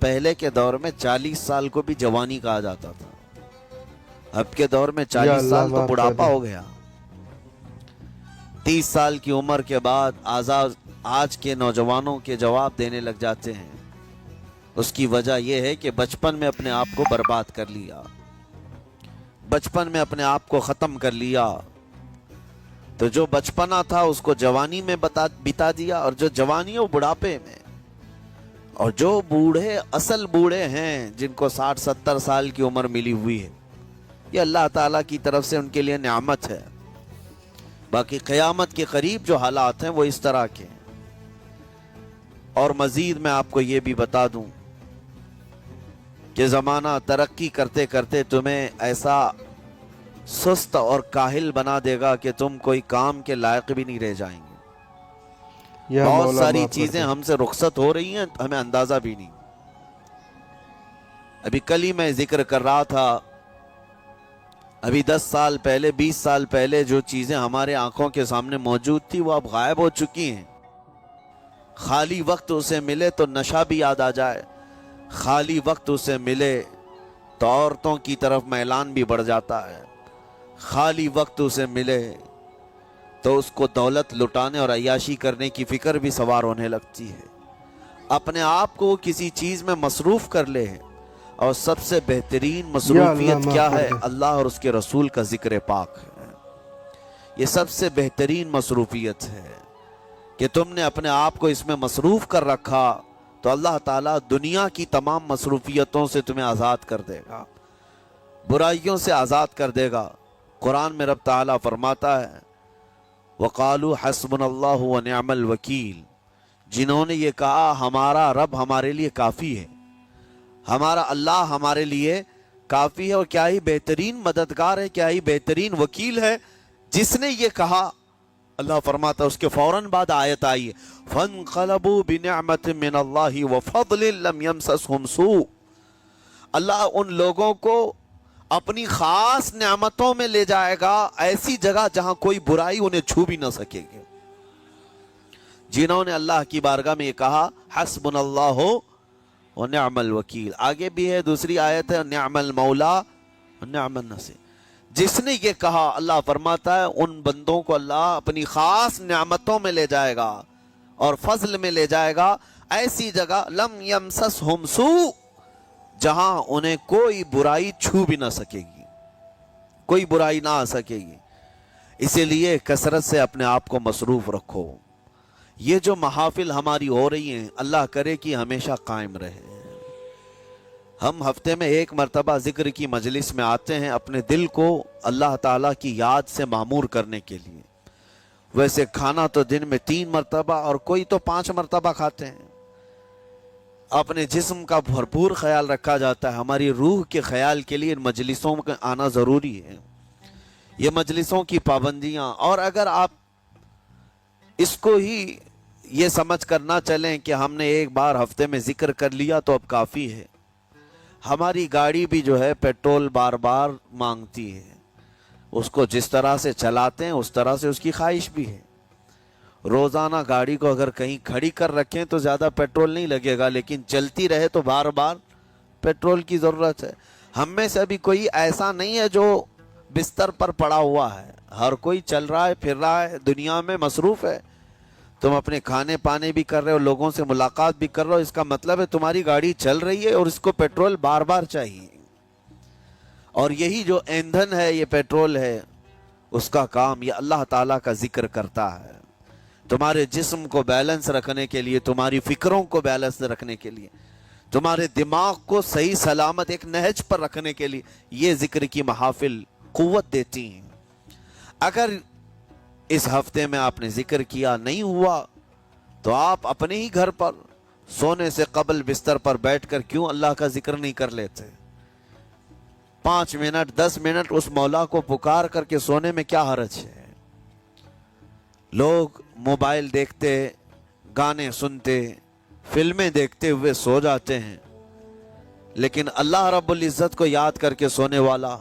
پہلے کے دور میں 40 سال کو بھی جوانی کہا جاتا تھا، اب کے دور میں یا 40 اللہ سال تو معاف کر بڑھاپا دے۔ ہو گیا۔ 30 سال کی عمر کے بعد آج کے نوجوانوں کے جواب دینے لگ جاتے ہیں۔ اس کی وجہ یہ ہے کہ بچپن میں اپنے آپ کو برباد کر لیا، بچپن میں اپنے آپ کو ختم کر لیا، تو جو بچپنا تھا اس کو جوانی میں بتا دیا، اور جو جوانی ہے وہ بڑھاپے میں۔ اور جو بوڑھے اصل بوڑھے ہیں جن کو 60-70 سال کی عمر ملی ہوئی ہے، یہ اللہ تعالیٰ کی طرف سے ان کے لیے نعمت ہے۔ باقی قیامت کے قریب جو حالات ہیں وہ اس طرح کے ہیں۔ اور مزید میں آپ کو یہ بھی بتا دوں کہ زمانہ ترقی کرتے کرتے تمہیں ایسا سست اور کاہل بنا دے گا کہ تم کوئی کام کے لائق بھی نہیں رہ جائیں گے۔ یا بہت مولا ساری معاف کر چیزیں دے۔ ہم سے رخصت ہو رہی ہیں، ہمیں اندازہ بھی نہیں۔ ابھی کل ہی میں ذکر کر رہا تھا، ابھی 10 سال پہلے 20 سال پہلے جو چیزیں ہمارے آنکھوں کے سامنے موجود تھی وہ اب غائب ہو چکی ہیں۔ خالی وقت اسے ملے تو نشہ بھی یاد آ جائے، خالی وقت اسے ملے تو عورتوں کی طرف میلان بھی بڑھ جاتا ہے، خالی وقت اسے ملے تو اس کو دولت لٹانے اور عیاشی کرنے کی فکر بھی سوار ہونے لگتی ہے۔ اپنے آپ کو کسی چیز میں مصروف کر لے، اور سب سے بہترین یا اللہ مصروفیت معاف کیا کر ہے؟ دے۔ اللہ اور اس کے رسول کا ذکر پاک ہے۔ یہ سب سے بہترین مصروفیت ہے کہ تم نے اپنے آپ کو اس میں مصروف کر رکھا تو اللہ تعالیٰ دنیا کی تمام مصروفیتوں سے تمہیں آزاد کر دے گا، برائیوں سے آزاد کر دے گا۔ قرآن میں رب تعالیٰ فرماتا ہے وَقَالُوا حَسْبُنَا اللَّهُ وَنِعْمَ الْوَكِيلُ، جنہوں نے یہ کہا ہمارا رب ہمارے لیے کافی ہے، ہمارا اللہ ہمارے لیے کافی ہے، اور کیا ہی بہترین مددگار ہے، کیا ہی بہترین وکیل ہے جس نے یہ کہا۔ اللہ فرماتا ہے، اس کے فوراً بعد آیت آئی ہے فَانْقَلَبُوا بِنِعْمَةٍ مِّنَ اللَّهِ وَفَضْلٍ لَمْ يَمْسَسْهُمْ سُوءٌ، اللہ ان لوگوں کو اپنی خاص نعمتوں میں لے جائے گا، ایسی جگہ جہاں کوئی برائی انہیں چھو بھی نہ سکے گی۔ جنہوں نے اللہ کی بارگاہ میں یہ کہا حسبنا اللہ ونعم الوکیل، آگے بھی ہے دوسری آیت ہے نعم المولا ونعم النصیر، جس نے یہ کہا اللہ فرماتا ہے ان بندوں کو اللہ اپنی خاص نعمتوں میں لے جائے گا اور فضل میں لے جائے گا، ایسی جگہ لم یمسسہم سوء، جہاں انہیں کوئی برائی چھو بھی نہ سکے گی، کوئی برائی نہ آ سکے گی۔ اسی لیے کثرت سے اپنے آپ کو مصروف رکھو۔ یہ جو محافل ہماری ہو رہی ہیں اللہ کرے کہ ہمیشہ قائم رہے۔ ہم ہفتے میں ایک مرتبہ ذکر کی مجلس میں آتے ہیں اپنے دل کو اللہ تعالیٰ کی یاد سے معمور کرنے کے لیے۔ ویسے کھانا تو دن میں 3 مرتبہ اور کوئی تو 5 مرتبہ کھاتے ہیں۔ اپنے جسم کا بھرپور خیال رکھا جاتا ہے، ہماری روح کے خیال کے لیے ان مجلسوں میں آنا ضروری ہے۔ یہ مجلسوں کی پابندیاں، اور اگر آپ اس کو ہی یہ سمجھ کر نہ چلیں کہ ہم نے ایک بار ہفتے میں ذکر کر لیا تو اب کافی ہے۔ ہماری گاڑی بھی جو ہے پیٹرول بار بار مانگتی ہے، اس کو جس طرح سے چلاتے ہیں اس طرح سے اس کی خواہش بھی ہے۔ روزانہ گاڑی کو اگر کہیں کھڑی کر رکھیں تو زیادہ پیٹرول نہیں لگے گا، لیکن چلتی رہے تو بار بار پیٹرول کی ضرورت ہے۔ ہم میں سے ابھی کوئی ایسا نہیں ہے جو بستر پر پڑا ہوا ہے، ہر کوئی چل رہا ہے، پھر رہا ہے، دنیا میں مصروف ہے۔ تم اپنے کھانے پانے بھی کر رہے ہو، لوگوں سے ملاقات بھی کر رہے ہو، اس کا مطلب ہے تمہاری گاڑی چل رہی ہے اور اس کو پیٹرول بار بار چاہیے۔ اور یہی جو ایندھن ہے، یہ پیٹرول ہے، اس کا کام یہ اللہ تعالیٰ کا ذکر کرتا ہے۔ تمہارے جسم کو بیلنس رکھنے کے لیے، تمہاری فکروں کو بیلنس رکھنے کے لیے، تمہارے دماغ کو صحیح سلامت ایک نہج پر رکھنے کے لیے یہ ذکر کی محافل قوت دیتی ہیں۔ اگر اس ہفتے میں آپ نے ذکر کیا نہیں ہوا تو آپ اپنے ہی گھر پر سونے سے قبل بستر پر بیٹھ کر کیوں اللہ کا ذکر نہیں کر لیتے؟ 5 منٹ 10 منٹ اس مولا کو پکار کر کے سونے میں کیا حرج ہے؟ لوگ موبائل دیکھتے، گانے سنتے، فلمیں دیکھتے ہوئے سو جاتے ہیں، لیکن اللہ رب العزت کو یاد کر کے سونے والا،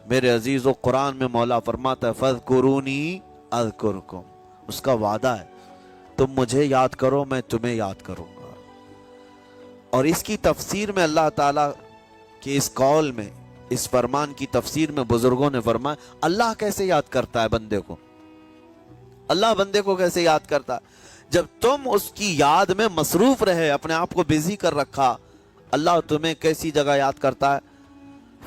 میرے عزیزو، قرآن میں مولا فرماتا ہے فَاذْكُرُونِي اذکرکم، اس کا وعدہ ہے تم مجھے یاد کرو میں تمہیں یاد کروں گا۔ اور اس کی تفسیر میں اللہ تعالیٰ کے اس قول میں، اس فرمان کی تفسیر میں بزرگوں نے فرمایا اللہ کیسے یاد کرتا ہے بندے کو، اللہ بندے کو کیسے یاد کرتا ہے؟ جب تم اس کی یاد میں مصروف رہے، اپنے آپ کو بزی کر رکھا، اللہ تمہیں کیسی جگہ یاد کرتا ہے؟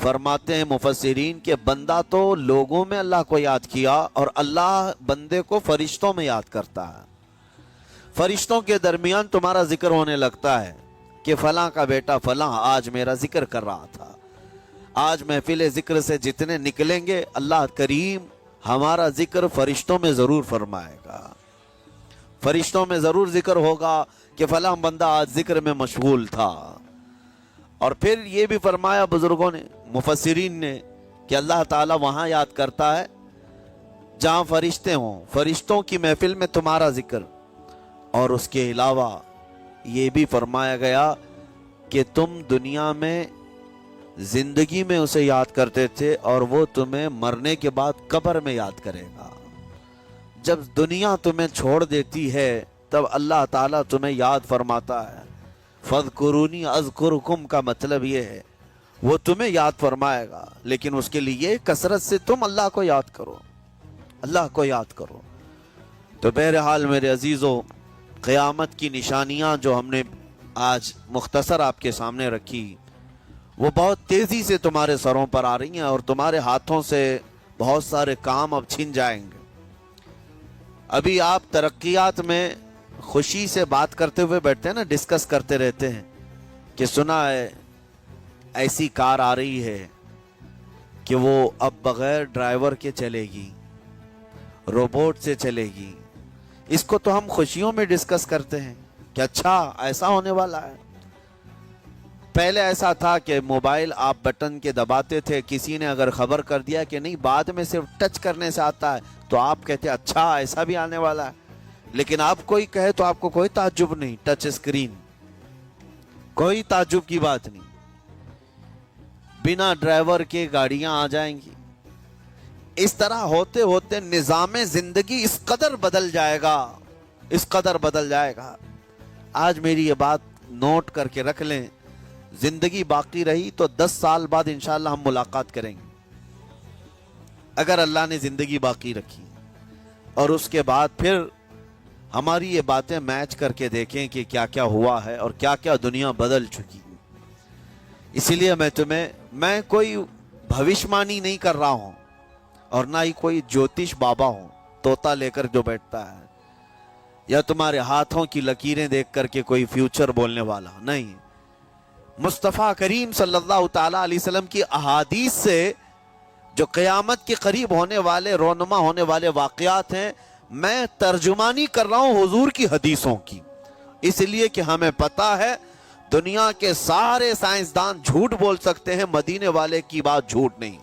فرماتے ہیں مفسرین کہ بندہ تو لوگوں میں اللہ کو یاد کیا، اور اللہ بندے کو فرشتوں میں یاد کرتا ہے۔ فرشتوں کے درمیان تمہارا ذکر ہونے لگتا ہے کہ فلاں کا بیٹا فلاں آج میرا ذکر کر رہا تھا۔ آج محفل ذکر سے جتنے نکلیں گے اللہ کریم ہمارا ذکر فرشتوں میں ضرور فرمائے گا، فرشتوں میں ضرور ذکر ہوگا کہ فلاں بندہ آج ذکر میں مشغول تھا۔ اور پھر یہ بھی فرمایا بزرگوں نے، مفسرین نے، کہ اللہ تعالیٰ وہاں یاد کرتا ہے جہاں فرشتے ہوں، فرشتوں کی محفل میں تمہارا ذکر۔ اور اس کے علاوہ یہ بھی فرمایا گیا کہ تم دنیا میں زندگی میں اسے یاد کرتے تھے، اور وہ تمہیں مرنے کے بعد قبر میں یاد کرے گا۔ جب دنیا تمہیں چھوڑ دیتی ہے تب اللہ تعالیٰ تمہیں یاد فرماتا ہے۔ فَاذْكُرُونِي أَذْكُرْكُمْ کا مطلب یہ ہے وہ تمہیں یاد فرمائے گا، لیکن اس کے لیے کثرت سے تم اللہ کو یاد کرو، اللہ کو یاد کرو۔ تو بہرحال میرے عزیزو، قیامت کی نشانیاں جو ہم نے آج مختصر آپ کے سامنے رکھی، وہ بہت تیزی سے تمہارے سروں پر آ رہی ہیں، اور تمہارے ہاتھوں سے بہت سارے کام اب چھن جائیں گے۔ ابھی آپ ترقیات میں خوشی سے بات کرتے ہوئے بیٹھتے ہیں نا، ڈسکس کرتے رہتے ہیں کہ سنا ہے ایسی کار آ رہی ہے کہ وہ اب بغیر ڈرائیور کے چلے گی، روبوٹ سے چلے گی۔ اس کو تو ہم خوشیوں میں ڈسکس کرتے ہیں کہ اچھا ایسا ہونے والا ہے۔ پہلے ایسا تھا کہ موبائل آپ بٹن کے دباتے تھے، کسی نے اگر خبر کر دیا کہ نہیں بعد میں صرف ٹچ کرنے سے آتا ہے تو آپ کہتے اچھا ایسا بھی آنے والا ہے۔ لیکن آپ کوئی کہے تو آپ کو کوئی تعجب نہیں، ٹچ اسکرین، کوئی تعجب کی بات نہیں، بنا ڈرائیور کے گاڑیاں آ جائیں گی۔ اس طرح ہوتے ہوتے نظام زندگی اس قدر بدل جائے گا، اس قدر بدل جائے گا۔ آج میری یہ بات نوٹ کر کے رکھ لیں، زندگی باقی رہی تو 10 سال بعد انشاءاللہ ہم ملاقات کریں گے، اگر اللہ نے زندگی باقی رکھی، اور اس کے بعد پھر ہماری یہ باتیں میچ کر کے دیکھیں کہ کیا کیا ہوا ہے اور کیا کیا دنیا بدل چکی ہے۔ اسی لیے میں کوئی بھوشمانی نہیں کر رہا ہوں، اور نہ ہی کوئی جوتش بابا ہوں طوطا لے کر جو بیٹھتا ہے، یا تمہارے ہاتھوں کی لکیریں دیکھ کر کے کوئی فیوچر بولنے والا نہیں۔ مصطفیٰ کریم صلی اللہ تعالیٰ علیہ وسلم کی احادیث سے جو قیامت کے قریب ہونے والے رونما ہونے والے واقعات ہیں، میں ترجمانی کر رہا ہوں حضور کی حدیثوں کی، اس لیے کہ ہمیں پتا ہے دنیا کے سارے سائنسدان جھوٹ بول سکتے ہیں، مدینے والے کی بات جھوٹ نہیں۔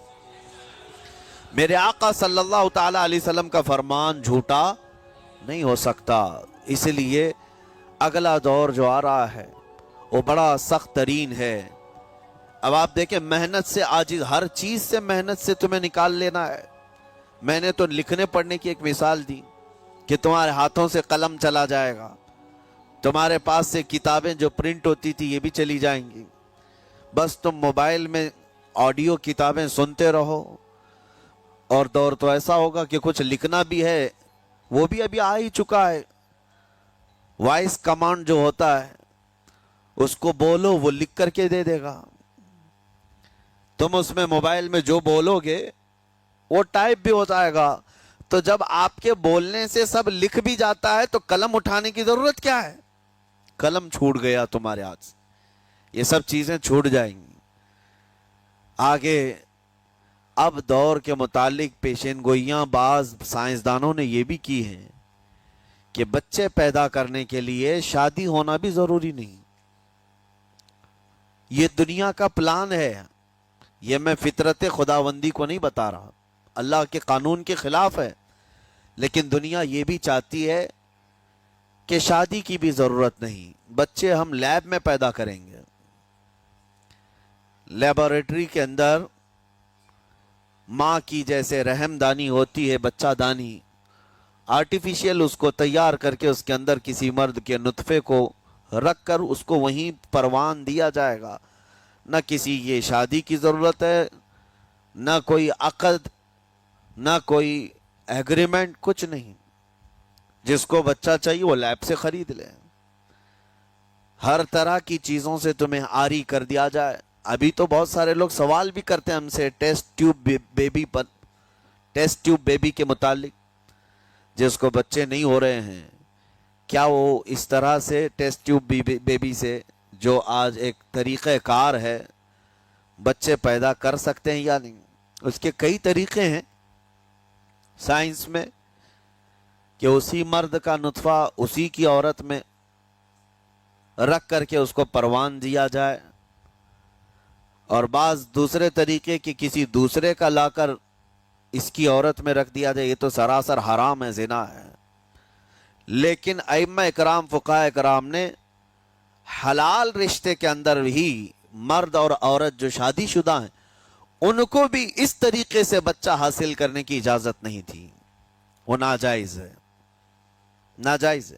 میرے آقا صلی اللہ تعالیٰ علیہ وسلم کا فرمان جھوٹا نہیں ہو سکتا۔ اس لیے اگلا دور جو آ رہا ہے وہ بڑا سخت ترین ہے۔ اب آپ دیکھیں محنت سے عاجز، ہر چیز سے محنت سے تمہیں نکال لینا ہے۔ میں نے تو لکھنے پڑھنے کی ایک مثال دی کہ تمہارے ہاتھوں سے قلم چلا جائے گا، تمہارے پاس سے کتابیں جو پرنٹ ہوتی تھی یہ بھی چلی جائیں گی، بس تم موبائل میں آڈیو کتابیں سنتے رہو۔ اور دور تو ایسا ہوگا کہ کچھ لکھنا بھی ہے، وہ بھی ابھی آ ہی چکا ہے، وائس کمانڈ جو ہوتا ہے اس کو بولو وہ لکھ کر کے دے دے گا۔ تم اس میں موبائل میں جو بولو گے وہ ٹائپ بھی ہو جائے گا۔ تو جب آپ کے بولنے سے سب لکھ بھی جاتا ہے تو قلم اٹھانے کی ضرورت کیا ہے؟ قلم چھوٹ گیا تمہارے ہاتھ سے، یہ سب چیزیں چھوٹ جائیں گی۔ آگے اب دور کے متعلق پیشین گوئیاں بعض سائنسدانوں نے یہ بھی کی ہیں کہ بچے پیدا کرنے کے لیے شادی ہونا بھی ضروری نہیں۔ یہ دنیا کا پلان ہے، یہ میں فطرت خداوندی کو نہیں بتا رہا، اللہ کے قانون کے خلاف ہے، لیکن دنیا یہ بھی چاہتی ہے کہ شادی کی بھی ضرورت نہیں، بچے ہم لیب میں پیدا کریں گے، لیبارٹری کے اندر ماں کی جیسے رحم دانی ہوتی ہے، بچہ دانی، آرٹیفیشیل اس کو تیار کر کے اس کے اندر کسی مرد کے نطفے کو رکھ کر اس کو وہیں پروان دیا جائے گا. نہ کسی یہ شادی کی ضرورت ہے، نہ کوئی عقد، نہ کوئی ایگریمنٹ، کچھ نہیں. جس کو بچہ چاہیے وہ لیب سے خرید لے. ہر طرح کی چیزوں سے تمہیں عاری کر دیا جائے. ابھی تو بہت سارے لوگ سوال بھی کرتے ہیں ہم سے ٹیسٹ ٹیوب بیبی کے متعلق. جس کو بچے نہیں ہو رہے ہیں، کیا وہ اس طرح سے ٹیسٹ ٹیوب بیبی سے، جو آج ایک طریقہ کار ہے، بچے پیدا کر سکتے ہیں یا نہیں؟ اس کے کئی طریقے ہیں سائنس میں، کہ اسی مرد کا نطفہ اسی کی عورت میں رکھ کر کے اس کو پروان دیا جائے، اور بعض دوسرے طریقے کہ کسی دوسرے کا لا کر اس کی عورت میں رکھ دیا جائے. یہ تو سراسر حرام ہے، زنا ہے. لیکن ائمہ اکرام، فقہاء اکرام نے حلال رشتے کے اندر ہی مرد اور عورت جو شادی شدہ ہیں ان کو بھی اس طریقے سے بچہ حاصل کرنے کی اجازت نہیں تھی. وہ ناجائز ہے، ناجائز ہے.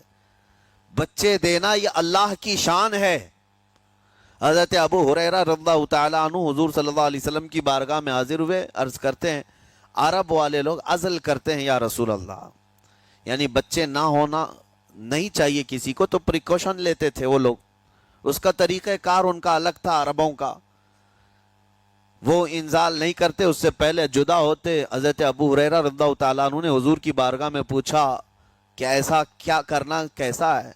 بچے دینا یہ اللہ کی شان ہے. حضرت ابو ہریرہ رضی اللہ تعالیٰ عنہ حضور صلی اللہ علیہ وسلم کی بارگاہ میں حاضر ہوئے، عرض کرتے ہیں عرب والے لوگ عزل کرتے ہیں یا رسول اللہ، یعنی بچے نہ ہونا نہیں چاہیے کسی کو، تو پریکاشن لیتے تھے وہ لوگ. اس کا طریقہ کار ان کا الگ تھا عربوں کا. وہ انزال نہیں کرتے، اس سے پہلے جدا ہوتے. حضرت ابو ہریرہ رضی اللہ تعالیٰ عنہ نے حضور کی بارگاہ میں پوچھا کہ ایسا کیا کرنا کیسا ہے؟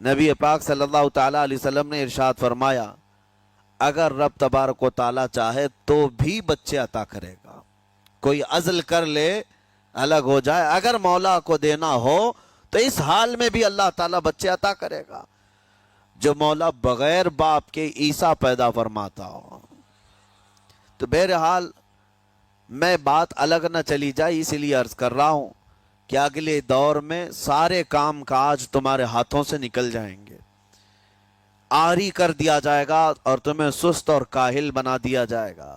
نبی پاک صلی اللہ تعالیٰ علیہ وسلم نے ارشاد فرمایا اگر رب تبارک و تعالیٰ چاہے تو بھی بچے عطا کرے گا. کوئی عزل کر لے، الگ ہو جائے، اگر مولا کو دینا ہو تو اس حال میں بھی اللہ تعالیٰ بچے عطا کرے گا. جو مولا بغیر باپ کے عیسیٰ پیدا فرماتا ہو. تو بہرحال میں بات الگ نہ چلی جائے، اسی لیے عرض کر رہا ہوں کہ اگلے دور میں سارے کام کاج تمہارے ہاتھوں سے نکل جائیں گے، عاری کر دیا جائے گا اور تمہیں سست اور کاہل بنا دیا جائے گا.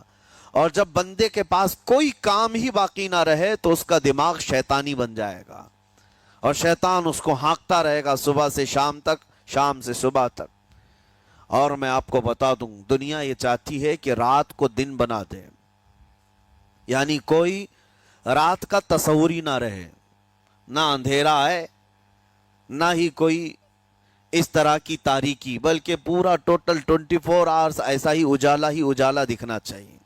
اور جب بندے کے پاس کوئی کام ہی باقی نہ رہے تو اس کا دماغ شیطانی بن جائے گا، اور شیطان اس کو ہانکتا رہے گا صبح سے شام تک، شام سے صبح تک. اور میں آپ کو بتا دوں دنیا یہ چاہتی ہے کہ رات کو دن بنا دے، یعنی کوئی رات کا تصور ہی نہ رہے، نہ اندھیرا ہے نہ ہی کوئی اس طرح کی تاریکی، بلکہ پورا ٹوٹل 24 آورز ایسا ہی اجالا دکھنا چاہیے.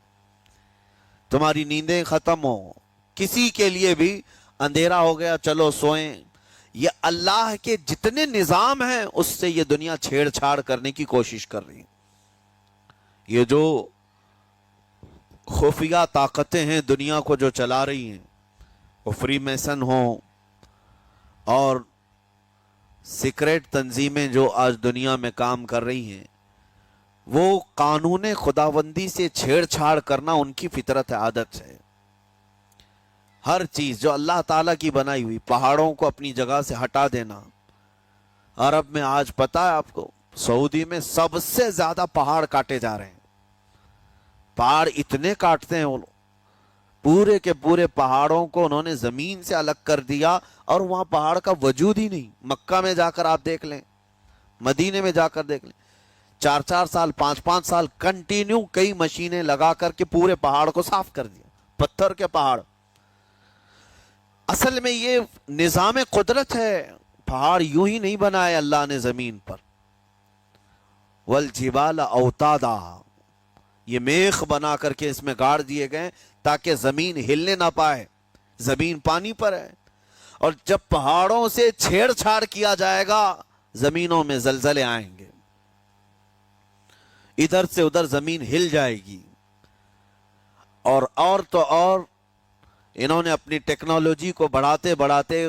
تمہاری نیندیں ختم ہو، کسی کے لیے بھی اندھیرا ہو گیا چلو سوئیں. یہ اللہ کے جتنے نظام ہیں اس سے یہ دنیا چھیڑ چھاڑ کرنے کی کوشش کر رہی ہے. یہ جو خفیہ طاقتیں ہیں دنیا کو جو چلا رہی ہیں، وہ فری میسن ہوں اور سیکریٹ تنظیمیں جو آج دنیا میں کام کر رہی ہیں، وہ قانون خداوندی سے چھیڑ چھاڑ کرنا ان کی فطرت ہے، عادت ہے. ہر چیز جو اللہ تعالیٰ کی بنائی ہوئی، پہاڑوں کو اپنی جگہ سے ہٹا دینا. عرب میں آج پتہ ہے آپ کو، سعودی میں سب سے زیادہ پہاڑ کاٹے جا رہے ہیں. پہاڑ اتنے کاٹتے ہیں وہ لوگ، پورے کے پورے پہاڑوں کو انہوں نے زمین سے الگ کر دیا، اور وہاں پہاڑ کا وجود ہی نہیں. مکہ میں جا کر آپ دیکھ لیں، مدینے میں جا کر دیکھ لیں، 4 سال 5 سال کنٹینیو کئی مشینیں لگا کر کے پورے پہاڑ کو صاف کر دیا، پتھر کے پہاڑ. اصل میں یہ نظام قدرت ہے، پہاڑ یوں ہی نہیں بنائے اللہ نے زمین پر. والجبال اوتادا، یہ میخ بنا کر کے اس میں گاڑ دیے گئے تاکہ زمین ہلنے نہ پائے. زمین پانی پر ہے، اور جب پہاڑوں سے چھیڑ چھاڑ کیا جائے گا زمینوں میں زلزلے آئیں گے، ادھر سے ادھر زمین ہل جائے گی. اور تو اور انہوں نے اپنی ٹیکنالوجی کو بڑھاتے بڑھاتے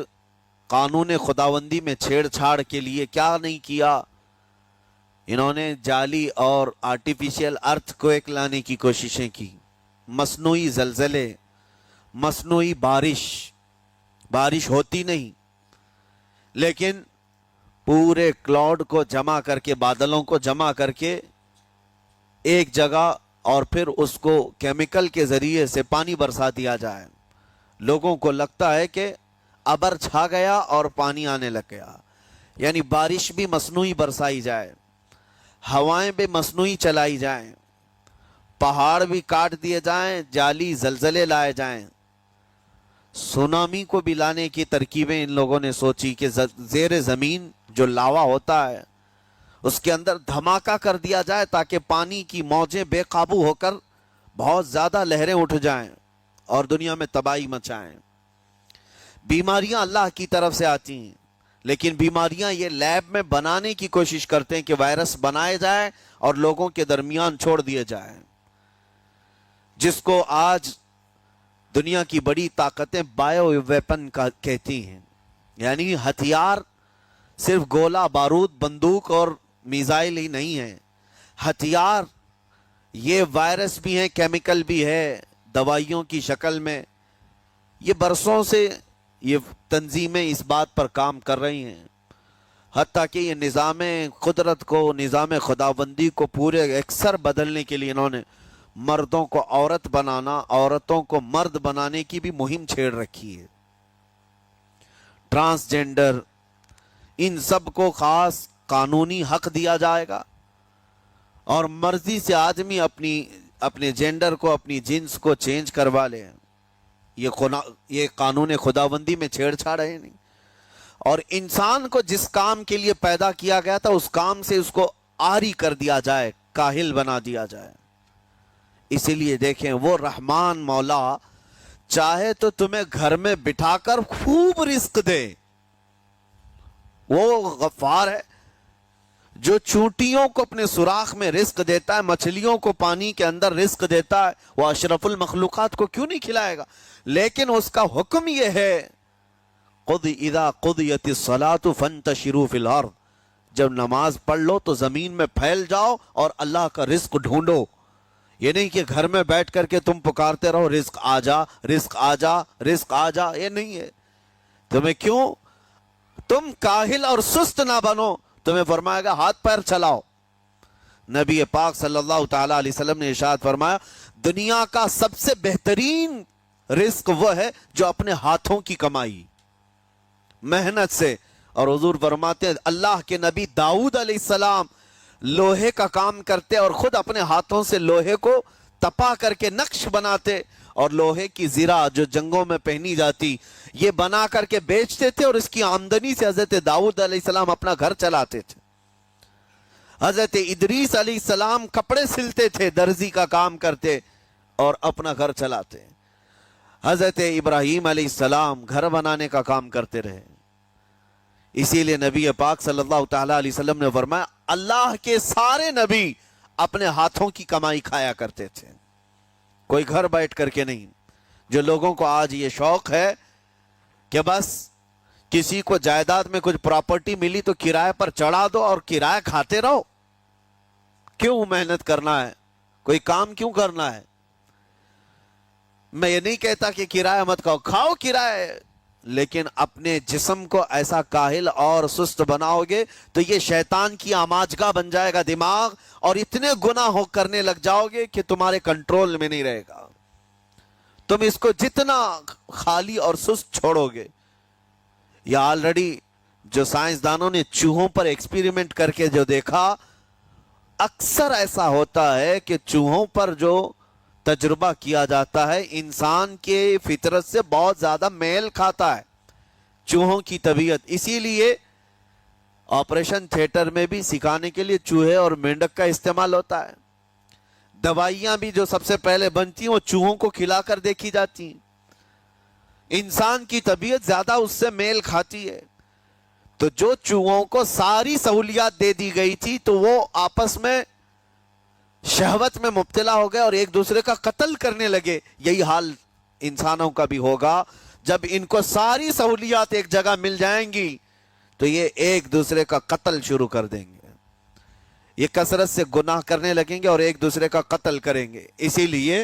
قانون خداوندی میں چھیڑ چھاڑ کے لیے کیا نہیں کیا. انہوں نے جعلی اور آرٹیفیشل ارتھ کویک لانے کی کوششیں کی، مصنوعی زلزلے، مصنوعی بارش ہوتی نہیں، لیکن پورے کلاؤڈ کو جمع کر کے، بادلوں کو جمع کر کے ایک جگہ، اور پھر اس کو کیمیکل کے ذریعے سے پانی برسا دیا جائے. لوگوں کو لگتا ہے کہ ابر چھا گیا اور پانی آنے لگ گیا. یعنی بارش بھی مصنوعی برسائی جائے، ہوائیں بھی مصنوعی چلائی جائیں، پہاڑ بھی کاٹ دیے جائیں، جعلی زلزلے لائے جائیں، سونامی کو بھی لانے کی ترکیبیں ان لوگوں نے سوچی کہ زیر زمین جو لاوا ہوتا ہے اس کے اندر دھماکہ کر دیا جائے تاکہ پانی کی موجیں بے قابو ہو کر بہت زیادہ لہریں اٹھ جائیں اور دنیا میں تباہی مچائیں۔ بیماریاں اللہ کی طرف سے آتی ہیں، لیکن بیماریاں یہ لیب میں بنانے کی کوشش کرتے ہیں کہ وائرس بنائے جائے اور لوگوں کے درمیان چھوڑ دیے جائیں، جس کو آج دنیا کی بڑی طاقتیں بایو ویپن کا کہتی ہیں، یعنی ہتھیار صرف گولہ بارود بندوق اور میزائل ہی نہیں ہے، ہتھیار یہ وائرس بھی ہیں، کیمیکل بھی ہے، دوائیوں کی شکل میں۔ یہ برسوں سے یہ تنظیمیں اس بات پر کام کر رہی ہیں، حتیٰ کہ یہ نظام قدرت کو، نظام خداوندی کو پورے اکثر بدلنے کے لیے انہوں نے مردوں کو عورت بنانا، عورتوں کو مرد بنانے کی بھی مہم چھیڑ رکھی ہے۔ ٹرانسجینڈر، ان سب کو خاص قانونی حق دیا جائے گا اور مرضی سے آدمی اپنے جینڈر کو، اپنی جنس کو چینج کروا لے۔ یہ قانون خداوندی میں چھیڑ چھاڑ ہے نہیں، اور انسان کو جس کام کے لیے پیدا کیا گیا تھا اس کام سے اس کو عاری کر دیا جائے، کاہل بنا دیا جائے۔ اسی لیے دیکھیں وہ رحمان مولا چاہے تو تمہیں گھر میں بٹھا کر خوب رزق دے، وہ غفار ہے جو چونٹیوں کو اپنے سوراخ میں رزق دیتا ہے، مچھلیوں کو پانی کے اندر رزق دیتا ہے، وہ اشرف المخلوقات کو کیوں نہیں کھلائے گا؟ لیکن اس کا حکم یہ ہے اذا قضیت الصلاۃ فانتشروا فی الارض، جب نماز پڑھ لو تو زمین میں پھیل جاؤ اور اللہ کا رزق ڈھونڈو۔ یہ نہیں کہ گھر میں بیٹھ کر کے تم پکارتے رہو رزق آ جا، رزق آ جا، رزق آ جا، یہ نہیں ہے۔ تمہیں کیوں؟ تم کاہل اور سست نہ بنو، تمہیں فرمائے گا ہاتھ پیر چلاؤ۔ نبی پاک صلی اللہ تعالی علیہ وسلم نے ارشاد فرمایا دنیا کا سب سے بہترین رزق وہ ہے جو اپنے ہاتھوں کی کمائی، محنت سے۔ اور حضور فرماتے ہیں اللہ کے نبی داؤد علیہ السلام لوہے کا کام کرتے اور خود اپنے ہاتھوں سے لوہے کو تپا کر کے نقش بناتے، اور لوہے کی زرہ جو جنگوں میں پہنی جاتی یہ بنا کر کے بیچتے تھے، اور اس کی آمدنی سے حضرت داؤد علیہ السلام اپنا گھر چلاتے تھے۔ حضرت ادریس علیہ السلام کپڑے سلتے تھے، درزی کا کام کرتے اور اپنا گھر چلاتے۔ حضرت ابراہیم علیہ السلام گھر بنانے کا کام کرتے رہے۔ اسی لیے نبی پاک صلی اللہ تعالی علیہ وسلم نے فرمایا اللہ کے سارے نبی اپنے ہاتھوں کی کمائی کھایا کرتے تھے، کوئی گھر بیٹھ کر کے نہیں۔ جو لوگوں کو آج یہ شوق ہے کہ بس کسی کو جائیداد میں کچھ پراپرٹی ملی تو کرائے پر چڑھا دو اور کرایہ کھاتے رہو، کیوں محنت کرنا ہے؟ کوئی کام کیوں کرنا ہے؟ میں یہ نہیں کہتا کہ کرایہ مت کھاؤ، کھاؤ کرایہ، لیکن اپنے جسم کو ایسا کاہل اور سست بناؤ گے تو یہ شیطان کی آماجگاہ بن جائے گا دماغ، اور اتنے گناہ کرنے لگ جاؤ گے کہ تمہارے کنٹرول میں نہیں رہے گا۔ تم اس کو جتنا خالی اور سست چھوڑو گے، یا آلریڈی جو سائنسدانوں نے چوہوں پر ایکسپیریمنٹ کر کے جو دیکھا، اکثر ایسا ہوتا ہے کہ چوہوں پر جو تجربہ کیا جاتا ہے انسان کے فطرت سے بہت زیادہ میل کھاتا ہے چوہوں کی طبیعت۔ اسی لیے آپریشن تھیٹر میں بھی سکھانے کے لیے چوہے اور مینڈک کا استعمال ہوتا ہے۔ دوائیاں بھی جو سب سے پہلے بنتی ہیں وہ چوہوں کو کھلا کر دیکھی جاتی ہیں۔ انسان کی طبیعت زیادہ اس سے میل کھاتی ہے، تو جو چوہوں کو ساری سہولیات دے دی گئی تھی تو وہ آپس میں شہوت میں مبتلا ہو گئے اور ایک دوسرے کا قتل کرنے لگے۔ یہی حال انسانوں کا بھی ہوگا، جب ان کو ساری سہولیات ایک جگہ مل جائیں گی تو یہ ایک دوسرے کا قتل شروع کر دیں گے، یہ کثرت سے گناہ کرنے لگیں گے اور ایک دوسرے کا قتل کریں گے۔ اسی لیے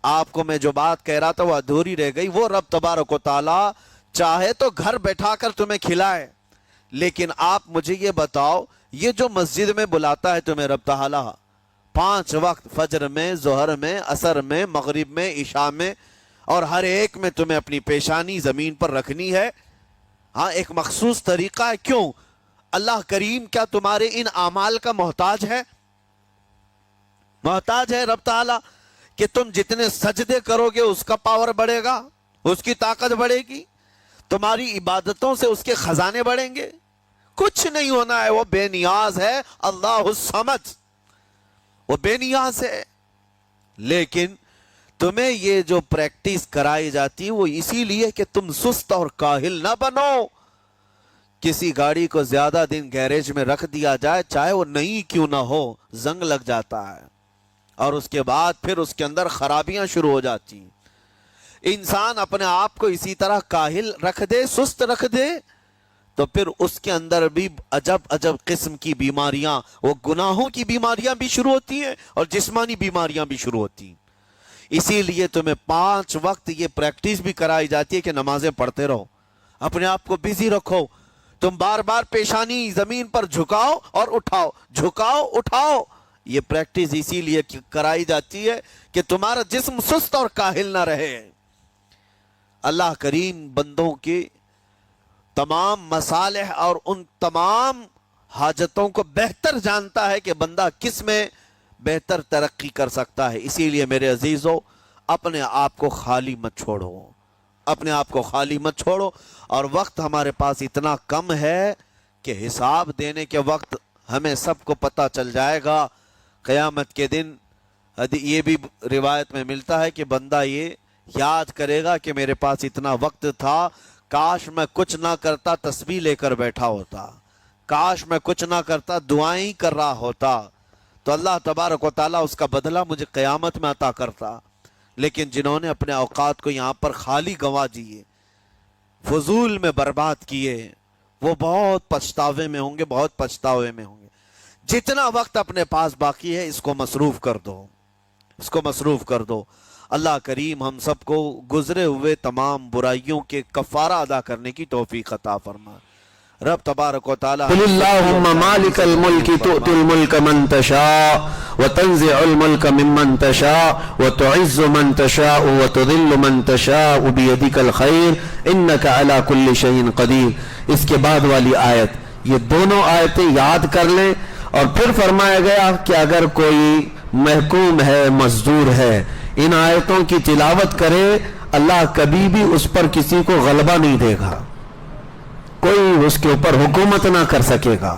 آپ کو میں جو بات کہہ رہا تھا وہ ادھوری رہ گئی۔ وہ رب تبارک و تعالی چاہے تو گھر بیٹھا کر تمہیں کھلائے، لیکن آپ مجھے یہ بتاؤ، یہ جو مسجد میں بلاتا ہے تمہیں رب تعالی 5 وقت، فجر میں، ظہر میں، عصر میں، مغرب میں، عشاء میں، اور ہر ایک میں تمہیں اپنی پیشانی زمین پر رکھنی ہے، ہاں ایک مخصوص طریقہ ہے۔ کیوں؟ اللہ کریم کیا تمہارے ان اعمال کا محتاج ہے؟ محتاج ہے رب تعالیٰ کہ تم جتنے سجدے کرو گے اس کا پاور بڑھے گا، اس کی طاقت بڑھے گی، تمہاری عبادتوں سے اس کے خزانے بڑھیں گے؟ کچھ نہیں ہونا ہے، وہ بے نیاز ہے، اللہ الصمد، وہ بے نیاز ہے۔ لیکن تمہیں یہ جو پریکٹس کرائی جاتی ہے وہ اسی لیے کہ تم سست اور کاہل نہ بنو۔ کسی گاڑی کو زیادہ دن گیریج میں رکھ دیا جائے، چاہے وہ نئی کیوں نہ ہو، زنگ لگ جاتا ہے اور اس کے بعد پھر اس کے اندر خرابیاں شروع ہو جاتی ہیں۔ انسان اپنے آپ کو اسی طرح کاہل رکھ دے، سست رکھ دے، تو پھر اس کے اندر بھی عجب عجب قسم کی بیماریاں، وہ گناہوں کی بیماریاں بھی شروع ہوتی ہیں اور جسمانی بیماریاں بھی شروع ہوتی ہیں۔ اسی لیے تمہیں 5 وقت یہ پریکٹس بھی کرائی جاتی ہے کہ نمازیں پڑھتے رہو، اپنے آپ کو بزی رکھو، تم بار بار پیشانی زمین پر جھکاؤ اور اٹھاؤ، جھکاؤ اٹھاؤ۔ یہ پریکٹس اسی لیے کرائی جاتی ہے کہ تمہارا جسم سست اور کاہل نہ رہے۔ اللہ کریم بندوں کے تمام مصالح اور ان تمام حاجتوں کو بہتر جانتا ہے کہ بندہ کس میں بہتر ترقی کر سکتا ہے۔ اسی لیے میرے عزیزو، اپنے آپ کو خالی مت چھوڑو، اپنے آپ کو خالی مت چھوڑو۔ اور وقت ہمارے پاس اتنا کم ہے کہ حساب دینے کے وقت ہمیں سب کو پتہ چل جائے گا قیامت کے دن۔ یہ بھی روایت میں ملتا ہے کہ بندہ یہ یاد کرے گا کہ میرے پاس اتنا وقت تھا، کاش میں کچھ نہ کرتا تسبیح لے کر بیٹھا ہوتا، کاش میں کچھ نہ کرتا دعائیں ہی کر رہا ہوتا، تو اللہ تبارک و تعالیٰ اس کا بدلہ مجھے قیامت میں عطا کرتا۔ لیکن جنہوں نے اپنے اوقات کو یہاں پر خالی گنوا دیے، فضول میں برباد کیے، وہ بہت پچھتاوے میں ہوں گے، بہت پچھتاوے میں ہوں گے۔ جتنا وقت اپنے پاس باقی ہے اس کو مصروف کر دو، اس کو مصروف کر دو۔ اللہ کریم ہم سب کو گزرے ہوئے تمام برائیوں کے کفارہ ادا کرنے کی توفیق عطا فرمائے۔ رب تبارک و تعالی قل اللہم مالک الملک تؤتی الملک من تشاء وتنزع الملک ممن تشاء وتعز من تشاء وتذل من تشاء بیدک الخیر انک علی کل شیء قدیر۔ اس کے بعد والی آیت، یہ دونوں آیتیں یاد کر لیں۔ اور پھر فرمایا گیا کہ اگر کوئی محکوم ہے، مزدور ہے، ان آیتوں کی تلاوت کرے، اللہ کبھی بھی اس پر کسی کو غلبہ نہیں دے گا، کوئی اس کے اوپر حکومت نہ کر سکے گا۔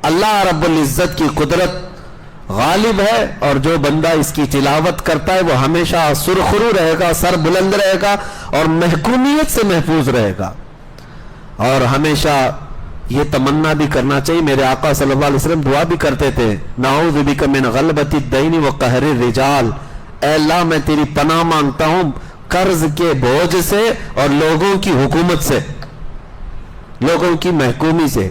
اللہ رب العزت کی قدرت غالب ہے، اور جو بندہ اس کی تلاوت کرتا ہے وہ ہمیشہ سرخرو رہے گا، سر بلند رہے گا اور محکومیت سے محفوظ رہے گا۔ اور ہمیشہ یہ تمنا بھی کرنا چاہیے، میرے آقا صلی اللہ علیہ وسلم دعا بھی کرتے تھے، نعوذ بک من غلبۃ الدین وقہر الرجال، اے اللہ میں تیری پناہ مانگتا ہوں قرض کے بوجھ سے اور لوگوں کی حکومت سے، لوگوں کی محکومی سے۔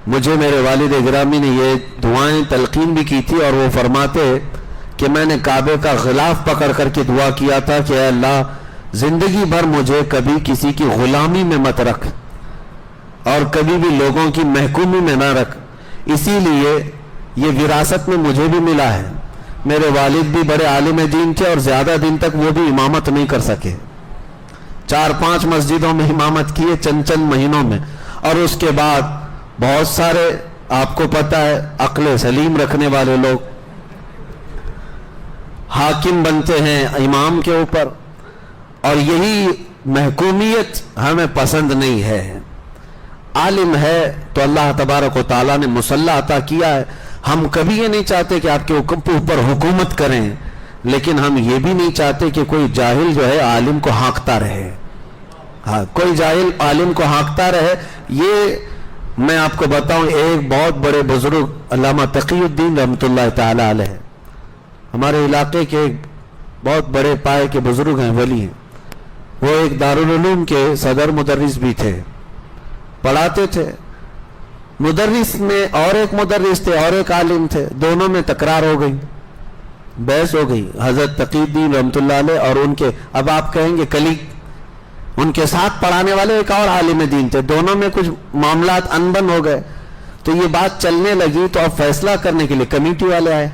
مجھے میرے والد گرامی نے یہ دعائیں تلقین بھی کی تھی، اور وہ فرماتے کہ میں نے کعبے کا غلاف پکڑ کر کے دعا کیا تھا کہ اے اللہ زندگی بھر مجھے کبھی کسی کی غلامی میں مت رکھ اور کبھی بھی لوگوں کی محکومی میں نہ رکھ۔ اسی لیے یہ وراثت میں مجھے بھی ملا ہے۔ میرے والد بھی بڑے عالم دین تھے اور زیادہ دن تک وہ بھی امامت نہیں کر سکے، 4-5 مسجدوں میں امامت کیے چند مہینوں میں، اور اس کے بعد بہت سارے آپ کو پتہ ہے عقل سلیم رکھنے والے لوگ حاکم بنتے ہیں امام کے اوپر، اور یہی محکومیت ہمیں پسند نہیں ہے۔ عالم ہے تو اللہ تبارک و تعالیٰ نے مسلح عطا کیا ہے، ہم کبھی یہ نہیں چاہتے کہ آپ کے اوپر حکومت کریں، لیکن ہم یہ بھی نہیں چاہتے کہ کوئی جاہل جو ہے عالم کو ہانکتا رہے۔ ہاں، کوئی جاہل عالم کو ہانکتا رہے۔ یہ میں آپ کو بتاؤں، ایک بہت بڑے بزرگ علامہ تقی الدین رحمۃ اللہ تعالی علیہ، ہمارے علاقے کے ایک بہت بڑے پائے کے بزرگ ہیں، ولی ہیں، وہ ایک دارالعلوم کے صدر مدرس بھی تھے، پڑھاتے تھے۔ مدرس میں اور ایک مدرس تھے اور ایک عالم تھے، دونوں میں تکرار ہو گئی، بحث ہو گئی۔ حضرت تقی الدین رحمۃ اللہ علیہ اور ان کے، اب آپ کہیں گے کلیگ، ان کے ساتھ پڑھانے والے ایک اور عالم دین تھے، دونوں میں کچھ معاملات انبن ہو گئے، تو یہ بات چلنے لگی، تو اب فیصلہ کرنے کے لیے کمیٹی والے آئے،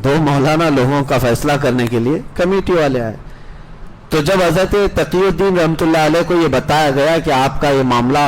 2 مولانا لوگوں کا فیصلہ کرنے کے لیے کمیٹی والے آئے۔ تو جب حضرت تقی الدین رحمۃ اللہ علیہ کو یہ بتایا گیا کہ آپ کا یہ معاملہ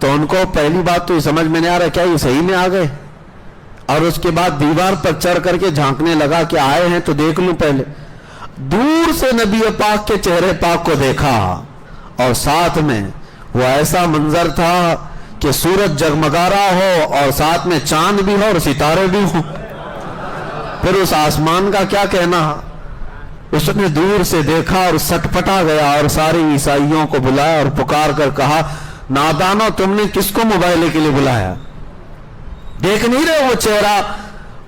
تو ان کو پہلی بات تو یہ سمجھ میں نہیں آ رہا کیا یہ صحیح میں آ گئے, اور اس کے بعد دیوار پر چڑھ کر کے جھانکنے لگا کہ آئے ہیں تو دیکھ لوں پہلے. دور سے نبی پاک کے چہرے پاک کو دیکھا, اور ساتھ میں وہ ایسا منظر تھا کہ سورج جگمگا رہا ہو اور ساتھ میں چاند بھی ہو اور ستارے بھی ہوں. پھر اس آسمان کا کیا کہنا, اس نے دور سے دیکھا اور سٹ پٹا گیا اور سارے عیسائیوں کو بلایا اور پکار کر کہا, نادانو تم نے کس کو مباہلے کے لیے بلایا, دیکھ نہیں رہے وہ چہرہ.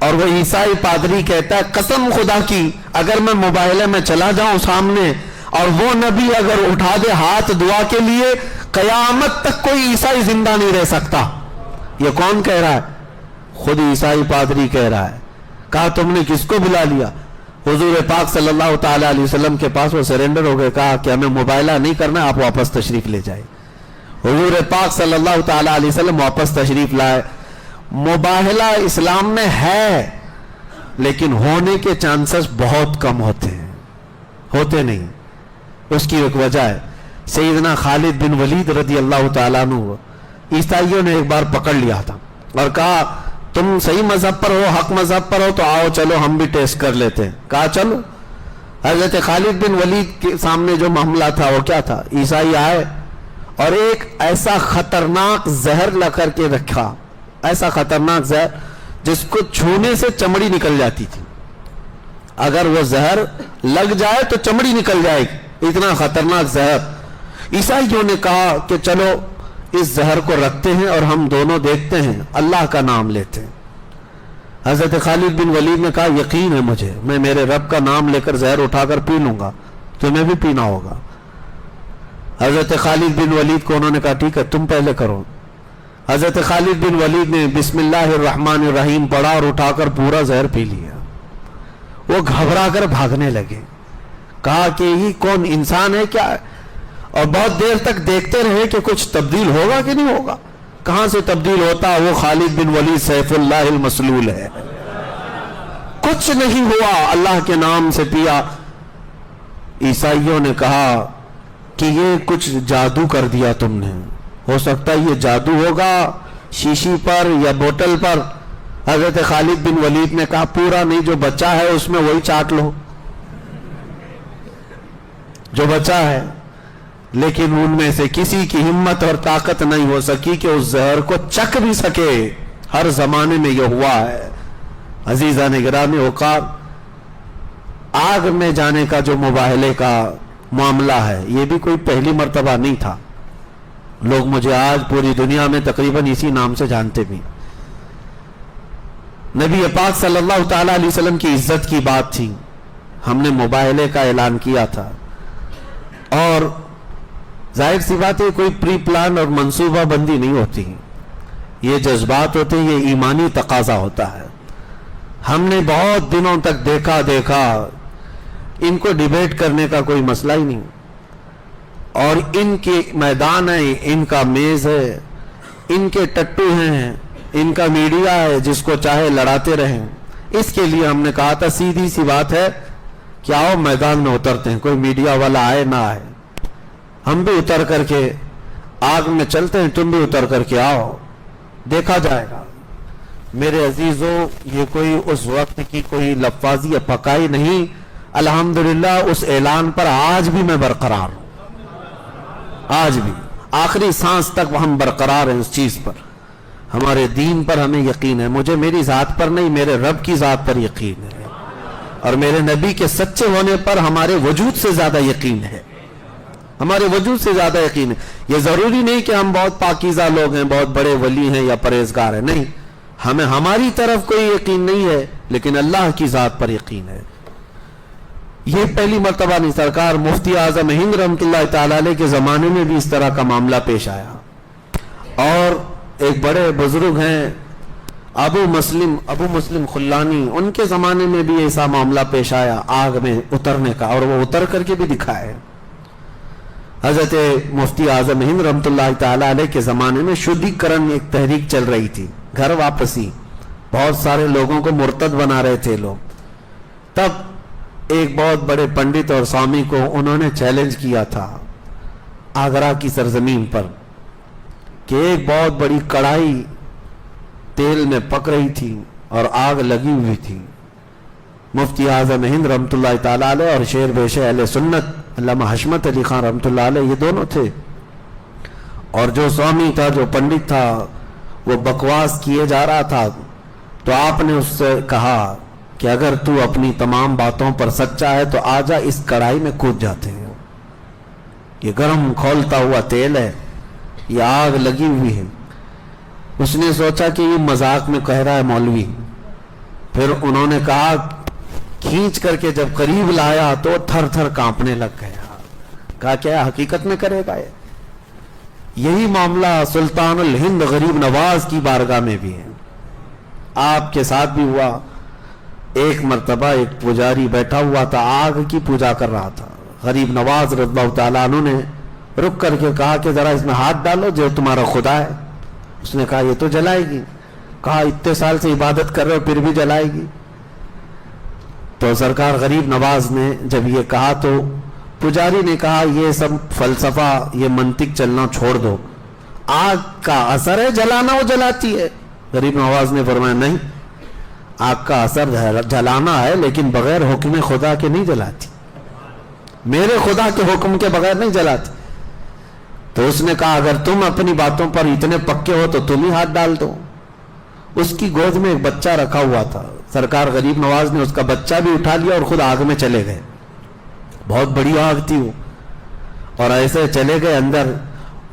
اور وہ عیسائی پادری کہتا ہے قسم خدا کی اگر میں مباہلے میں چلا جاؤں سامنے اور وہ نبی اگر اٹھا دے ہاتھ دعا کے لیے, قیامت تک کوئی عیسائی زندہ نہیں رہ سکتا. یہ کون کہہ رہا ہے؟ خود عیسائی پادری کہہ رہا ہے. کہا تم نے کس کو بلا لیا؟ حضور پاک صلی اللہ تعالی علیہ وسلم کے پاس وہ سرنڈر ہو گئے, کہا کہ ہمیں مباہلہ نہیں کرنا, آپ واپس تشریف لے جائیں. حضور پاک صلی اللہ تعالی علیہ وسلم واپس تشریف لائے. مباہلہ اسلام میں ہے لیکن ہونے کے چانسز بہت کم ہوتے ہیں, ہوتے نہیں. اس کی ایک وجہ ہے, سیدنا خالد بن ولید رضی اللہ تعالیٰ عنہ عیسائیوں نے ایک بار پکڑ لیا تھا اور کہا تم صحیح مذہب پر ہو, حق مذہب پر ہو, تو آؤ چلو ہم بھی ٹیسٹ کر لیتے ہیں. کہا چلو. حضرت خالد بن ولید کے سامنے جو معاملہ تھا وہ کیا تھا, عیسائی آئے اور ایک ایسا خطرناک زہر لا کر کے رکھا, ایسا خطرناک زہر جس کو چھونے سے چمڑی نکل جاتی تھی, اگر وہ زہر لگ جائے تو چمڑی نکل جائے گی, اتنا خطرناک زہر. عیسائیوں نے کہا کہ چلو اس زہر کو رکھتے ہیں اور ہم دونوں دیکھتے ہیں, اللہ کا نام لیتے ہیں. حضرت خالد بن ولید نے کہا یقین ہے مجھے, میں میرے رب کا نام لے کر زہر اٹھا کر پی لوں گا, تمہیں بھی پینا ہوگا. حضرت خالد بن ولید کو انہوں نے کہا ٹھیک ہے تم پہلے کرو. حضرت خالد بن ولید نے بسم اللہ الرحمن الرحیم پڑھا اور اٹھا کر پورا زہر پی لیا. وہ گھبرا کر بھاگنے لگے, کہا کہ یہ کون انسان ہے کیا, اور بہت دیر تک دیکھتے رہے کہ کچھ تبدیل ہوگا کہ نہیں ہوگا. کہاں سے تبدیل ہوتا, وہ خالد بن ولید سیف اللہ المسلول ہے. کچھ نہیں ہوا, اللہ کے نام سے پیا. عیسائیوں نے کہا کہ یہ کچھ جادو کر دیا تم نے, ہو سکتا ہے یہ جادو ہوگا شیشی پر یا بوتل پر. حضرت خالد بن ولید نے کہا پورا نہیں, جو بچا ہے اس میں وہی چاٹ لو جو بچا ہے. لیکن ان میں سے کسی کی ہمت اور طاقت نہیں ہو سکی کہ اس زہر کو چکھ بھی سکے. ہر زمانے میں یہ ہوا ہے. عزیزان گرامی اوقات, آگ میں جانے کا جو مباہلے کا معاملہ ہے یہ بھی کوئی پہلی مرتبہ نہیں تھا. لوگ مجھے آج پوری دنیا میں تقریباً اسی نام سے جانتے بھی. نبی پاک صلی اللہ تعالی علیہ وسلم کی عزت کی بات تھی, ہم نے مباہلے کا اعلان کیا تھا, اور ظاہر سی بات ہے کوئی پری پلان اور منصوبہ بندی نہیں ہوتی, یہ جذبات ہوتے ہیں, یہ ایمانی تقاضا ہوتا ہے. ہم نے بہت دنوں تک دیکھا ان کو ڈیبیٹ کرنے کا کوئی مسئلہ ہی نہیں, اور ان کے میدان ہے, ان کا میز ہے, ان کے ٹٹو ہیں, ان کا میڈیا ہے, جس کو چاہے لڑاتے رہیں. اس کے لیے ہم نے کہا تھا سیدھی سی بات ہے کہ آؤ میدان میں اترتے ہیں, کوئی میڈیا والا آئے نہ آئے, ہم بھی اتر کر کے آگ میں چلتے ہیں, تم بھی اتر کر کے آؤ, دیکھا جائے گا. میرے عزیزوں, یہ کوئی اس وقت کی کوئی لفاظی یا پکائی نہیں, الحمدللہ اس اعلان پر آج بھی میں برقرار ہوں, آج بھی آخری سانس تک ہم برقرار ہیں اس چیز پر. ہمارے دین پر ہمیں یقین ہے, مجھے میری ذات پر نہیں میرے رب کی ذات پر یقین ہے, اور میرے نبی کے سچے ہونے پر ہمارے وجود سے زیادہ یقین ہے, ہمارے وجود سے زیادہ یقین ہے. یہ ضروری نہیں کہ ہم بہت پاکیزہ لوگ ہیں, بہت بڑے ولی ہیں یا پرہیزگار ہیں, نہیں, ہمیں ہماری طرف کوئی یقین نہیں ہے لیکن اللہ کی ذات پر یقین ہے. یہ پہلی مرتبہ نہیں, سرکار مفتی اعظم ہند رحمۃ اللہ تعالی علیہ کے زمانے میں بھی اس طرح کا معاملہ پیش آیا. اور ایک بڑے بزرگ ہیں ابو مسلم خلانی, ان کے زمانے میں بھی ایسا معاملہ پیش آیا آگ میں اترنے کا, اور وہ اتر کر کے بھی دکھائے. حضرت مفتی اعظم ہند رحمۃ اللہ تعالی علیہ کے زمانے میں شدھی کرن ایک تحریک چل رہی تھی, گھر واپسی, بہت سارے لوگوں کو مرتد بنا رہے تھے لوگ. تب ایک بہت بڑے پنڈت اور سوامی کو انہوں نے چیلنج کیا تھا آگرہ کی سرزمین پر کہ ایک بہت بڑی کڑھائی تیل میں پک رہی تھی اور آگ لگی ہوئی تھی. مفتی اعظم ہند رحمۃ اللہ تعالیٰ علیہ اور شیر بیش اہل سنت علامہ حشمت علی خان رحمۃ اللہ علیہ یہ دونوں تھے. اور جو سوامی تھا، جو پنڈت تھا، وہ بکواس کیے جا رہا تھا. تو آپ نے اس سے کہا کہ اگر تو اپنی تمام باتوں پر سچا ہے تو آ جا، اس کڑھائی میں کود جاتے ہیں. یہ گرم کھولتا ہوا تیل ہے، یہ آگ لگی ہوئی ہے. اس نے سوچا کہ یہ مذاق میں کہہ رہا ہے مولوی. پھر انہوں نے کہا، کھینچ کر کے جب قریب لایا تو تھر تھر کانپنے لگ گیا. کہا کیا حقیقت میں کرے گا؟ یہی معاملہ سلطان الہند غریب نواز کی بارگاہ میں بھی ہے، آپ کے ساتھ بھی ہوا. ایک مرتبہ ایک پجاری بیٹھا ہوا تھا، آگ کی پوجا کر رہا تھا. غریب نواز رضی اللہ تعالیٰ عنہ نے رک کر کے کہا کہ ذرا اس میں ہاتھ ڈالو جو تمہارا خدا ہے. اس نے کہا یہ تو جلائے گی. کہا اتنے سال سے عبادت کر رہے ہو پھر بھی جلائے گی. تو سرکار غریب نواز نے جب یہ کہا تو پجاری نے کہا یہ سب فلسفہ، یہ منطق چلنا چھوڑ دو، آگ کا اثر ہے جلانا، وہ جلاتی ہے. غریب نواز نے فرمایا نہیں، آگ کا اثر جلانا ہے لیکن بغیر حکم خدا کے نہیں جلاتی، میرے خدا کے حکم کے بغیر نہیں جلاتی. تو اس نے کہا اگر تم اپنی باتوں پر اتنے پکے ہو تو تم ہی ہاتھ ڈال دو. اس کی گود میں ایک بچہ رکھا ہوا تھا. سرکار غریب نواز نے اس کا بچہ بھی اٹھا لیا اور خود آگ میں چلے گئے. بہت بڑی آگ تھی وہ، اور ایسے چلے گئے اندر.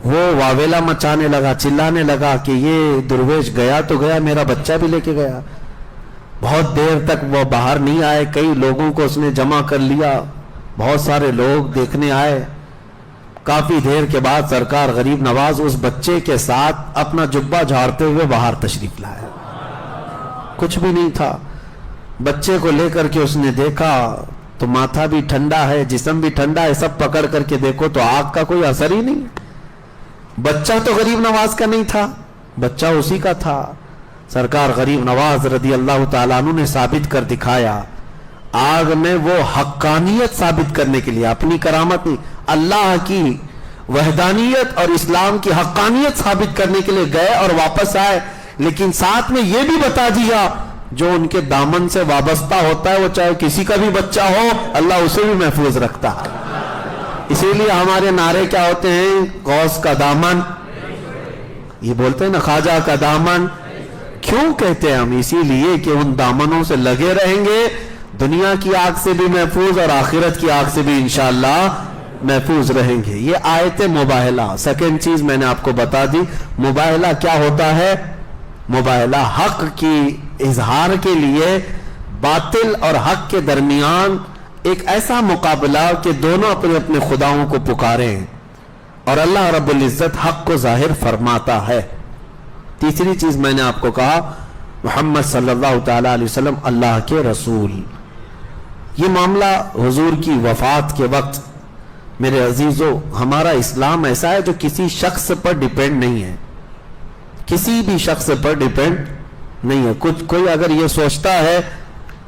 وہ واویلا مچانے لگا، چلانے لگا کہ یہ درویش گیا تو گیا، میرا بچہ بھی لے کے گیا. بہت دیر تک وہ باہر نہیں آئے. کئی لوگوں کو اس نے جمع کر لیا، بہت سارے لوگ دیکھنے آئے. کافی دیر کے بعد سرکار غریب نواز اس بچے کے ساتھ اپنا جبہ جھاڑتے ہوئے باہر تشریف لائے. کچھ بھی نہیں تھا. بچے کو لے کر کے اس نے دیکھا تو ماتھا بھی ٹھنڈا ہے، جسم بھی ٹھنڈا ہے، سب پکڑ کر کے دیکھو تو آگ کا کوئی اثر ہی نہیں. بچہ تو غریب نواز کا نہیں تھا، بچہ اسی کا تھا. سرکار غریب نواز رضی اللہ تعالیٰ عنہ نے ثابت کر دکھایا. آگ میں وہ حقانیت ثابت کرنے کے لیے، اپنی کرامت نہیں، اللہ کی وحدانیت اور اسلام کی حقانیت ثابت کرنے کے لیے گئے اور واپس آئے. لیکن ساتھ میں یہ بھی بتا دیا جو ان کے دامن سے وابستہ ہوتا ہے، وہ چاہے کسی کا بھی بچہ ہو، اللہ اسے بھی محفوظ رکھتا ہے. اسی لیے ہمارے نعرے کیا ہوتے ہیں؟ غوث کا دامن، یہ بولتے ہیں نا خواجہ کا دامن. کیوں کہتے ہیں ہم؟ اسی لیے کہ ان دامنوں سے لگے رہیں گے، دنیا کی آگ سے بھی محفوظ اور آخرت کی آگ سے بھی انشاءاللہ محفوظ رہیں گے. یہ آیت مباہلہ. سیکنڈ چیز میں نے آپ کو بتا دی، مباہلہ کیا ہوتا ہے؟ مباہلہ حق کی اظہار کے لیے باطل اور حق کے درمیان ایک ایسا مقابلہ کہ دونوں اپنے اپنے خداؤں کو پکاریں اور اللہ رب العزت حق کو ظاہر فرماتا ہے. تیسری چیز میں نے آپ کو کہا، محمد صلی اللہ تعالی علیہ وسلم اللہ کے رسول. یہ معاملہ حضور کی وفات کے وقت، میرے عزیزو، ہمارا اسلام ایسا ہے جو کسی شخص پر ڈیپینڈ نہیں ہے، کسی بھی شخص پر ڈیپینڈ نہیں ہے. کوئی اگر یہ سوچتا ہے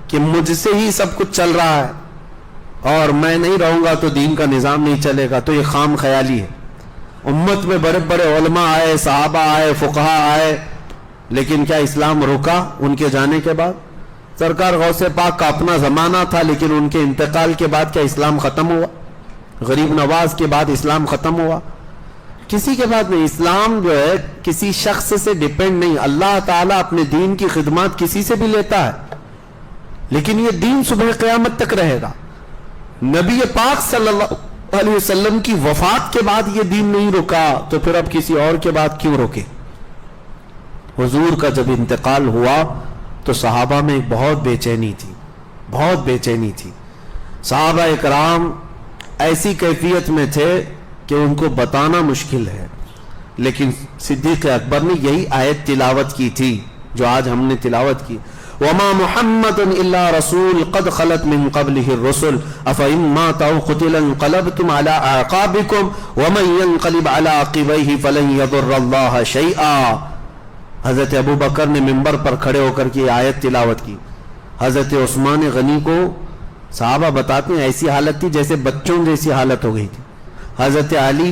کہ مجھ سے ہی سب کچھ چل رہا ہے اور میں نہیں رہوں گا تو دین کا نظام نہیں چلے گا، تو یہ خام خیالی ہے. امت میں بڑے بڑے علماء آئے، صحابہ آئے، فقہا آئے، لیکن کیا اسلام رکا ان کے جانے کے بعد؟ سرکار غوث پاک کا اپنا زمانہ تھا، لیکن ان کے انتقال کے بعد کیا اسلام ختم ہوا؟ غریب نواز کے بعد اسلام ختم ہوا؟ کسی کے بعد نہیں. اسلام جو ہے کسی شخص سے ڈیپینڈ نہیں. اللہ تعالیٰ اپنے دین کی خدمات کسی سے بھی لیتا ہے، لیکن یہ دین صبح قیامت تک رہے گا. نبی پاک صلی اللہ علیہ وسلم کی وفات کے بعد یہ دین نہیں رکا، تو پھر اب کسی اور کے بعد کیوں روکے؟ حضور کا جب انتقال ہوا تو صحابہ میں ایک بہت بے چینی تھی، بہت بے چینی تھی. صحابہ اکرام ایسی کیفیت میں تھے کہ ان کو بتانا مشکل ہے. لیکن صدیق اکبر نے یہی آیت تلاوت کی تھی جو آج ہم نے تلاوت کی. وَمَا مُحَمَّدٌ إِلَّا رَسُولٌ قَدْ خَلَتْ مِن قَبْلِهِ الرُّسُلُ أَفَإِن مَّاتَ أَوْ قُتِلَ انقَلَبْتُمْ عَلَىٰ أَعْقَابِكُمْ وَمَن يَنقَلِبْ عَلَىٰ عَقِبَيْهِ فَلَن يَضُرَّ اللَّهَ شَيْئًا. حضرت ابو بکر نے منبر پر کھڑے ہو کر کے آیت تلاوت کی. حضرت عثمان غنی کو صحابہ بتاتے ہیں ایسی حالت تھی جیسے بچوں جیسی حالت ہو گئی تھی. حضرت علی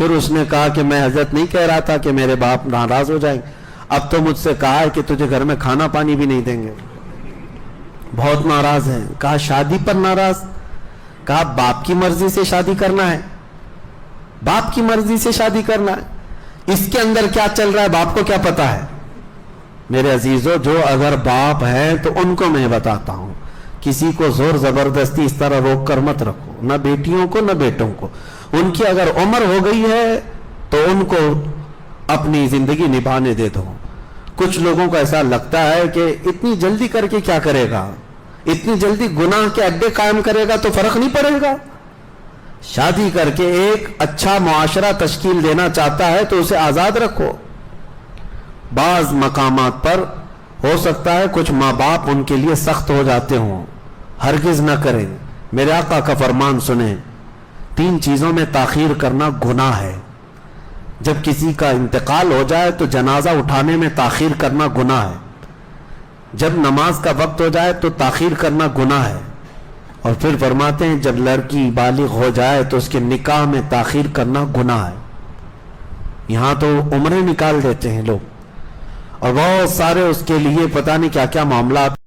پھر اس نے کہا کہ میں حضرت نہیں کہہ رہا تھا کہ میرے باپ ناراض ہو جائیں، اب تو مجھ سے کہا ہے کہ تجھے گھر میں کھانا پانی بھی نہیں دیں گے، بہت ناراض ہیں۔ کہا شادی پر ناراض؟ کہا باپ کی مرضی سے شادی کرنا ہے، باپ کی مرضی سے شادی کرنا ہے، اس کے اندر کیا چل رہا ہے باپ کو کیا پتا ہے؟ میرے عزیزو، جو اگر باپ ہیں تو ان کو میں بتاتا ہوں، کسی کو زور زبردستی اس طرح روک کر مت رکھو، نہ بیٹیوں کو نہ بیٹوں کو۔ ان کی اگر عمر ہو گئی ہے تو ان کو اپنی زندگی نبھانے دے دو۔ کچھ لوگوں کو ایسا لگتا ہے کہ اتنی جلدی کر کے کیا کرے گا، اتنی جلدی گناہ کے اڈے قائم کرے گا تو فرق نہیں پڑے گا۔ شادی کر کے ایک اچھا معاشرہ تشکیل دینا چاہتا ہے تو اسے آزاد رکھو۔ بعض مقامات پر ہو سکتا ہے کچھ ماں باپ ان کے لیے سخت ہو جاتے ہوں، ہرگز نہ کریں۔ میرے آقا کا فرمان سنیں، 3 چیزوں میں تاخیر کرنا گناہ ہے۔ جب کسی کا انتقال ہو جائے تو جنازہ اٹھانے میں تاخیر کرنا گناہ ہے، جب نماز کا وقت ہو جائے تو تاخیر کرنا گناہ ہے، اور پھر فرماتے ہیں جب لڑکی بالغ ہو جائے تو اس کے نکاح میں تاخیر کرنا گناہ ہے۔ یہاں تو عمریں نکال دیتے ہیں لوگ، اور بہت سارے اس کے لیے پتہ نہیں کیا کیا معاملات